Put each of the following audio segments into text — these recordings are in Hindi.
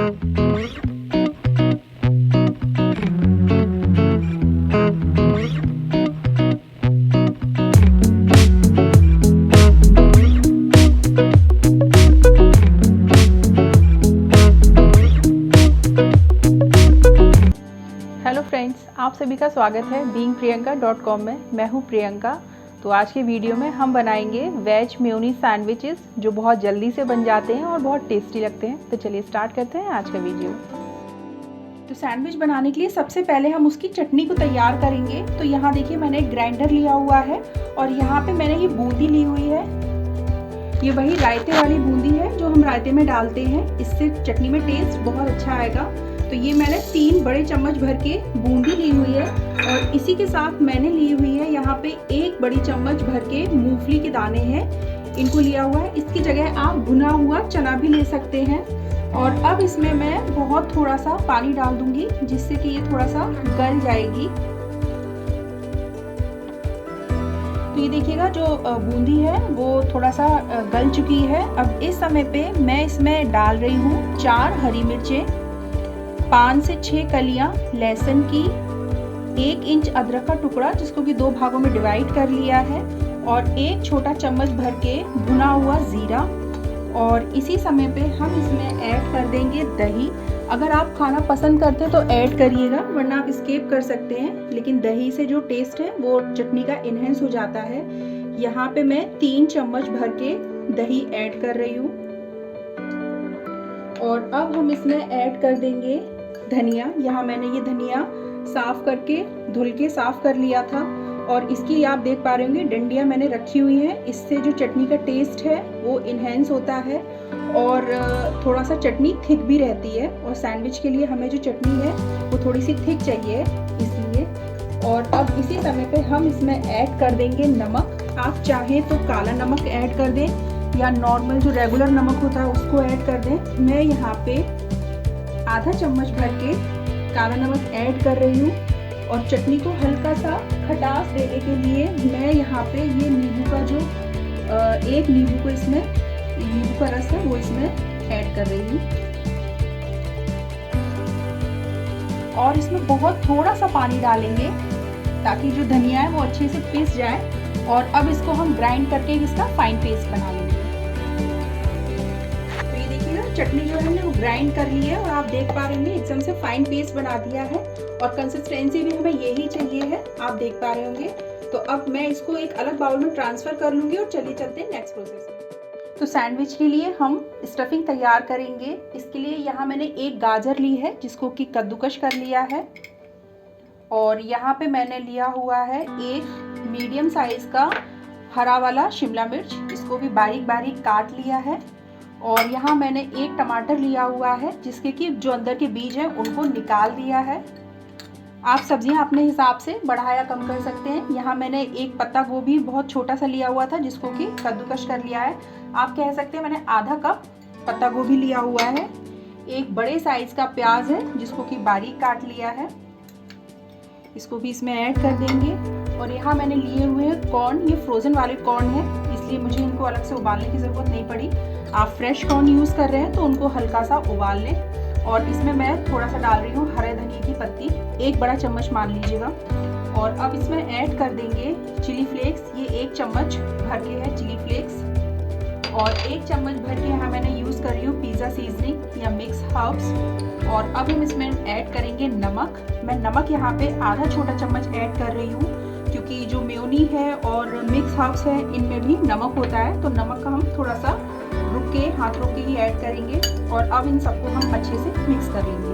हेलो फ्रेंड्स, आप सभी का स्वागत है beingpriyanka.com में। मैं हूँ प्रियंका। तो आज के वीडियो में हम बनाएंगे वेज मेयोनीज सैंडविचेस जो बहुत जल्दी से बन जाते हैं और बहुत टेस्टी लगते हैं। तो चलिए स्टार्ट करते हैं आज का वीडियो। तो सैंडविच बनाने के लिए सबसे पहले हम उसकी चटनी को तैयार करेंगे। तो यहाँ देखिए मैंने एक ग्राइंडर लिया हुआ है और यहाँ पे मैंने ये बूंदी ली हुई है। ये वही रायते वाली बूंदी है जो हम रायते में डालते हैं, इससे चटनी में टेस्ट बहुत अच्छा आएगा। तो ये मैंने 3 बड़े चम्मच भर के बूंदी ली हुई है और इसी के साथ मैंने ली हुई है यहाँ पे 1 बड़ी चम्मच भर के मूंगफली के दाने हैं, इनको लिया हुआ है। इसकी जगह आप भुना हुआ चना भी ले सकते हैं। और अब इसमें मैं बहुत थोड़ा सा पानी डाल दूंगी जिससे कि ये थोड़ा सा गल जाएगी। तो ये देखिएगा जो बूंदी है वो थोड़ा सा गल चुकी है। अब इस समय पे मैं इसमें डाल रही हूँ 4 हरी मिर्चें, 5 से 6 कलियां लहसुन की, 1 इंच अदरक का टुकड़ा जिसको कि 2 भागों में डिवाइड कर लिया है और 1 छोटा चम्मच भर के भुना हुआ जीरा। और इसी समय पे हम इसमें ऐड कर देंगे दही। अगर आप खाना पसंद करते हैं तो ऐड करिएगा, वरना आप स्किप कर सकते हैं, लेकिन दही से जो टेस्ट है वो चटनी का इनहेंस हो जाता है। यहाँ पे मैं 3 चम्मच भर के दही ऐड कर रही हूँ। और अब हम इसमें ऐड कर देंगे धनिया। यहाँ मैंने ये धनिया साफ करके धुल के साफ कर लिया था और इसकी आप देख पा रहे होंगे डंडियाँ मैंने रखी हुई हैं। इससे जो चटनी का टेस्ट है वो इन्हेंस होता है और थोड़ा सा चटनी थिक भी रहती है। और सैंडविच के लिए हमें जो चटनी है वो थोड़ी सी थिक चाहिए इसलिए। और अब इसी समय पे हम इसमें ऐड कर देंगे नमक। आप चाहें तो काला नमक ऐड कर दें या नॉर्मल जो रेगुलर नमक होता है उसको ऐड कर दें। मैं यहाँ पे आधा चम्मच भर के काला नमक ऐड कर रही हूँ। और चटनी को हल्का सा खटास देने के लिए मैं यहाँ पे ये नींबू का जो 1 नींबू को इसमें नींबू का रस है वो इसमें ऐड कर रही हूँ। और इसमें बहुत थोड़ा सा पानी डालेंगे ताकि जो धनिया है वो अच्छे से पिस जाए। और अब इसको हम ग्राइंड करके इसका फाइन पेस्ट बना लेंगे। चटनी जो है हमने वो ग्राइंड कर ली है और आप देख पा रहे होंगे एकदम से फाइन पेस्ट बना दिया है और कंसिस्टेंसी भी हमें यही चाहिए है, आप देख पा रहे होंगे। तो अब मैं इसको एक अलग बाउल में ट्रांसफर कर लूंगी और चलिए चलते हैं नेक्स्ट प्रोसेस में। तो सैंडविच के लिए हम स्टफिंग तैयार करेंगे। इसके लिए यहाँ मैंने 1 गाजर ली है जिसको कि कद्दूकश कर लिया है। और यहाँ पे मैंने लिया हुआ है 1 मीडियम साइज का हरा वाला शिमला मिर्च, इसको भी बारीक बारीक काट लिया है। और यहाँ मैंने 1 टमाटर लिया हुआ है जिसके कि जो अंदर के बीज हैं उनको निकाल दिया है। आप सब्जियां अपने हिसाब से बढ़ा या कम कर सकते हैं। यहाँ मैंने 1 पत्ता गोभी बहुत छोटा सा लिया हुआ था जिसको कि कद्दूकश कर लिया है। आप कह सकते हैं मैंने आधा कप पत्ता गोभी लिया हुआ है। 1 बड़े साइज का प्याज है जिसको कि बारीक काट लिया है, इसको भी इसमें ऐड कर देंगे। और यहाँ मैंने लिए हुए कॉर्न, ये फ्रोजन वाले कॉर्न है इसलिए मुझे इनको अलग से उबालने की ज़रूरत नहीं पड़ी। आप फ्रेश कॉर्न यूज़ कर रहे हैं तो उनको हल्का सा उबाल लें। और इसमें मैं थोड़ा सा डाल रही हूँ हरे धनिया की पत्ती, 1 बड़ा चम्मच मान लीजिएगा। और अब इसमें ऐड कर देंगे चिली फ्लेक्स। ये 1 चम्मच भर के है चिली फ्लेक्स। और 1 चम्मच भर के यहाँ मैंने यूज़ कर रही हूँ पिज़्ज़ा सीजनिंग या मिक्स हर्ब्स। और अब हम इसमें ऐड करेंगे नमक। मैं नमक यहाँ पे आधा छोटा चम्मच ऐड कर रही हूँ क्योंकि जो मेयोनी है और मिक्स हर्ब्स है इनमें भी नमक होता है, तो नमक का हम थोड़ा सा रुक के हाथ रोक के ही ऐड करेंगे। और अब इन सबको हम अच्छे से मिक्स कर लेंगे।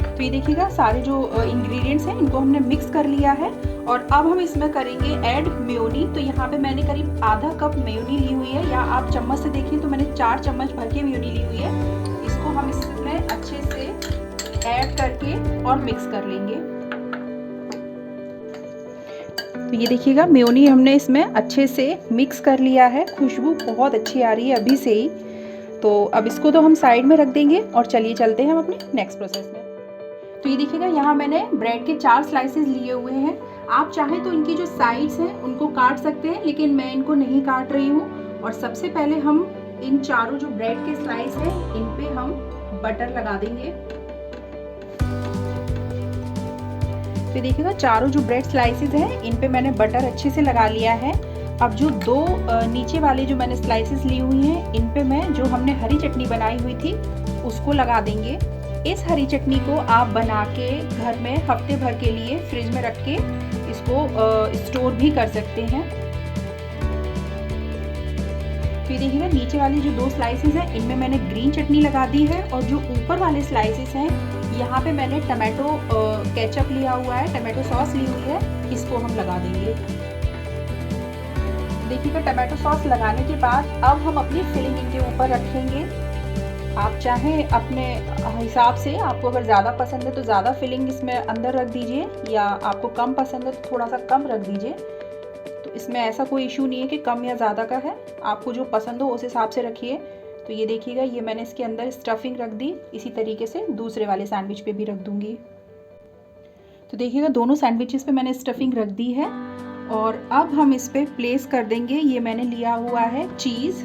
तो ये देखिएगा सारे जो इंग्रेडिएंट्स हैं इनको हमने मिक्स कर लिया है। और अब हम इसमें करेंगे ऐड मेयोनी। तो यहाँ पे मैंने करीब आधा कप मेयोनी ली हुई है, या आप चम्मच से देखिए तो मैंने 4 चम्मच भर के मेयोनी ली हुई है। इसको हम इसमें अच्छे से ऐड करके और मिक्स कर लेंगे। तो ये देखिएगा मेयोनी हमने इसमें अच्छे से मिक्स कर लिया है। खुशबू बहुत अच्छी आ रही है अभी से ही। तो अब इसको तो हम साइड में रख देंगे और चलिए चलते हैं हम अपने नेक्स्ट प्रोसेस में। तो ये देखिएगा यहाँ मैंने ब्रेड के 4 स्लाइसेस लिए हुए हैं। आप चाहें तो इनकी जो साइड्स हैं उनको काट सकते हैं, लेकिन मैं इनको नहीं काट रही हूँ। और सबसे पहले हम इन चारों जो ब्रेड के स्लाइस हैं इन पे हम बटर लगा देंगे। तो देखिएगा चारों जो ब्रेड स्लाइसेस हैं इन पे मैंने बटर अच्छे से लगा लिया है। अब जो दो नीचे वाले जो मैंने स्लाइसेस ली हुई हैं इन पे मैं जो हमने हरी चटनी बनाई हुई थी उसको लगा देंगे। इस हरी चटनी को आप बना के घर में हफ्ते भर के लिए फ्रिज में रख के इसको स्टोर भी कर सकते हैं। फिर देखिएगा नीचे वाली जो दो स्लाइसेस हैं इनमें मैंने ग्रीन चटनी लगा दी है और जो ऊपर वाले स्लाइसेस हैं यहाँ पे मैंने टमाटो केचप लिया हुआ है, टमाटो सॉस ली हुई है, इसको हम लगा देंगे। देखिएगा टमाटो सॉस लगाने के बाद अब हम अपनी फिलिंग इनके ऊपर रखेंगे। आप चाहें अपने हिसाब से, आपको अगर ज़्यादा पसंद है तो ज़्यादा फिलिंग इसमें अंदर रख दीजिए या आपको कम पसंद है तो थोड़ा सा कम रख दीजिए। तो इसमें ऐसा कोई इशू नहीं है कि कम या ज़्यादा का है, आपको जो पसंद हो उस हिसाब से रखिए। तो ये देखिएगा ये मैंने इसके अंदर स्टफिंग रख दी, इसी तरीके से दूसरे वाले सैंडविच पे भी रख दूँगी। तो देखिएगा दोनों सैंडविचेस पे मैंने स्टफिंग रख दी है और अब हम इस पर प्लेस कर देंगे। ये मैंने लिया हुआ है चीज़,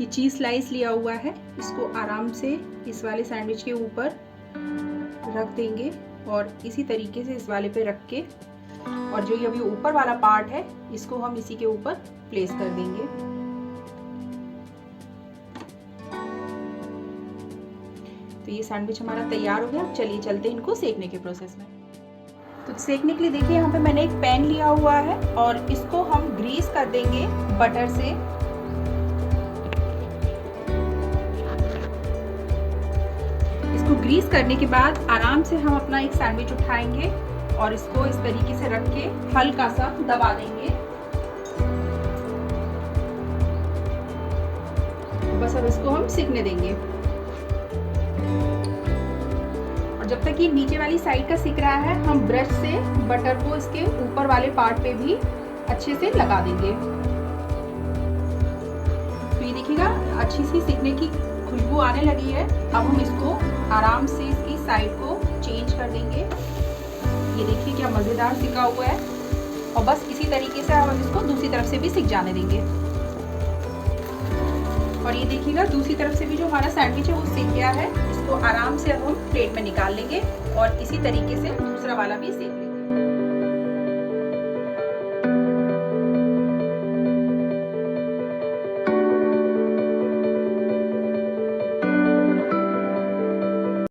ये चीज़ स्लाइस लिया हुआ है, इसको आराम से इस वाले सैंडविच के ऊपर रख देंगे और इसी तरीके से इस वाले पे रख के और जो ये अभी ऊपर वाला पार्ट है इसको हम इसी के ऊपर प्लेस कर देंगे। तो ये सैंडविच हमारा तैयार हो गया। चलिए चलते हैं इनको सेकने के प्रोसेस में। तो सेकने के लिए देखिए यहाँ पे मैंने एक पैन लिया हुआ है और इसको हम ग्रीस कर देंगे बटर से। इसको ग्रीस करने के बाद आराम से हम अपना एक सैंडविच उठाएंगे और इसको इस तरीके से रख के हल्का सा दबा देंगे। बस अब इसको हम सिकने देंगे और जब तक ये नीचे वाली साइड का सिक रहा है हम ब्रश से बटर को इसके ऊपर वाले पार्ट पे भी अच्छे से लगा देंगे। तो ये देखिएगा अच्छी सी सिकने की खुशबू आने लगी है। अब हम इसको आराम से इसकी साइड को चेंज कर देंगे। ये देखिए क्या मज़ेदार सिका हुआ है और बस इसी तरीके से हम इसको दूसरी तरफ से भी सिक जाने देंगे। और ये देखिएगा दूसरी तरफ से भी जो हमारा सैंडविच है वो सिक गया है। इसको आराम से अब हम प्लेट में निकाल लेंगे और इसी तरीके से दूसरा वाला भी सेक लेंगे।